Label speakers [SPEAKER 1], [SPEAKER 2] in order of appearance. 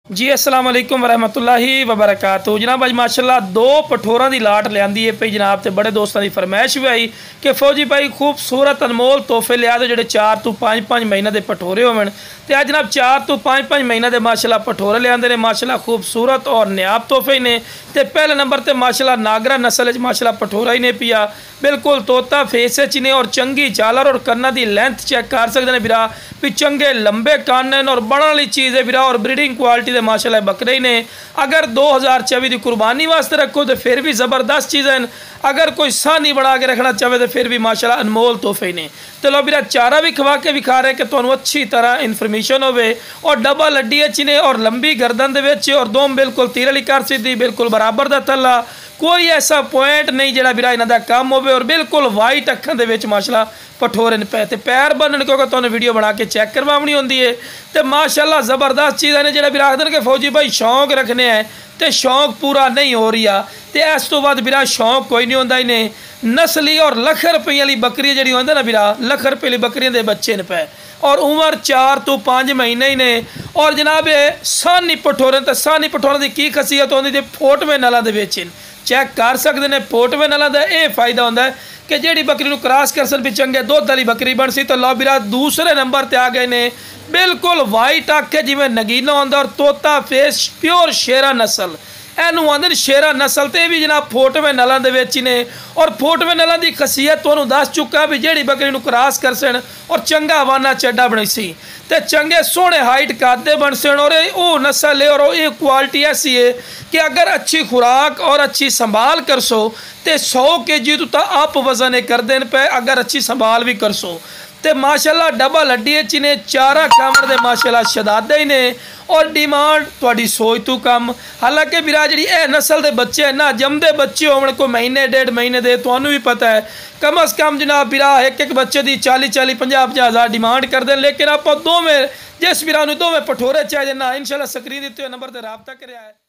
[SPEAKER 1] जी अस्सलाम वालेकुम वरहमतुल्लाहि वबरकातुहू। जनाब अज माशाल्लाह दो पठोरां दी लाट लियांदी है पई जनाब, ते बड़े दोस्तों की फरमाइश भी आई कि फौजी भाई खूबसूरत अनमोल तोहफे लिया दो जो 4 तो 5 महीने के पठोरे होवन। तो अज जनाब 4 तो 5 महीने के माशाल्लाह पठोरे लियांदे ने, माशाल्लाह खूबसूरत और नायाब तोहफे ने। तो पहले नंबर पर माशाल्लाह नागरा नस्ल माशाल्लाह पठोरा ही ने पिया, बिल्कुल तोता फेस च ने और चंगी झालर और कन्ना की लेंथ चेक कर सकते हैं वीरा, भी चंगे लंबे कन्न हैं और बड़ा वाली चीज़ है वीरा, और ब्रीडिंग क्वालिटी दे माशाल्लाह बकरे ही ने। अगर 2024 की कुर्बानी वास्ते रखो तो फिर भी ज़बरदस्त चीज़ है, अगर कोई सानी बना के रखना चाहे तो फिर भी माशाल्लाह अनमोल तोहफे ने। तो लो वीरा चारा भी खवा के विखा रहे कि तुहानू अच्छी तरह इन्फॉर्मेशन होवे, और डबल हड्डी च ने और लंबी गर्दन दे विच और दोम बिल्कुल तीर वाली कर सीधी, बिल्कुल बराबर दा तला, कोई ऐसा पॉइंट नहीं जिहड़ा वीरा इन्हां दा कम होवे, और बिल्कुल वाइट अखां दे विच माशाल्लाह पठोरे पे। तो पैर बनने क्योंकि तुहानू वीडियो बना के चेक करवानी होंदी है। तो माशाल्लाह ज़बरदस्त चीज़ है जिहड़ा वीरा आखदे कि फौजी भाई शौक रखने हैं तो शौक पूरा नहीं हो रही आ, तो इस तो बाद वीरा शौक कोई नहीं होंदा। इन्हें नस्ली और लख रुपये वाली बकरी जी होंगे ना वीरा, लख रुपये वाली बकरियों के बच्चे ने पे, और उम्र 4 तो 5 महीने ही ने। और जनाब सानी पठोरे, तो सानी पठोरे की की खसीयत होंदी जे फोटवे नलों के विच चेक कर सकते हैं। फोटवे नलों का यह फायदा होंदा है कि जिहड़ी बकरी नूं क्रॉस कर सन भी चंगे दुध वाली बकरी बन सी। तो लो वीरा दूसरे नंबर पर आ गए ने, बिल्कुल वाइट अख है जिवें नगीना होंदा, और तोता फेस प्योर शेरा नस्ल, एनू आंदे शेरा नस्ल। तो भी जनाब फोटवे नलों के विच ने, और फोटवे नलों की खसीयत तुहानू दस चुका भी जिहड़ी बकरी नूं क्रॉस कर सन और चंगा वाना चड्डा बनी सी, तो चंगे सोहने हाइट कादे बन सन, और वो नस्ल है और ये क्वालिटी ऐसी है कि अगर अच्छी खुराक और अच्छी संभाल कर सो तो 100 kg तो अप वजन कर देन पे, अगर अच्छी संभाल भी कर सो। तो माशाल्लाह डबल हड्डी च ने, चारा कामड़ दे माशाल्लाह शदादे ही ने, और डिमांड थोड़ी सोच तो कम। हालांकि वीरा जी यह नस्ल के बच्चे है ना, जमदे बच्चे होने को महीने 1.5 महीने दे, तुहानू भी पता है कम अज़ कम जनाब वीरा एक बच्चे की 40-40 50-50 हज़ार डिमांड कर दें। लेकिन आप दोवें जिस वीरा दोवें पठोरे चाहिए ना, इंशाल्लाह स्क्रीन दिते हुए नंबर पर रब्ता कर।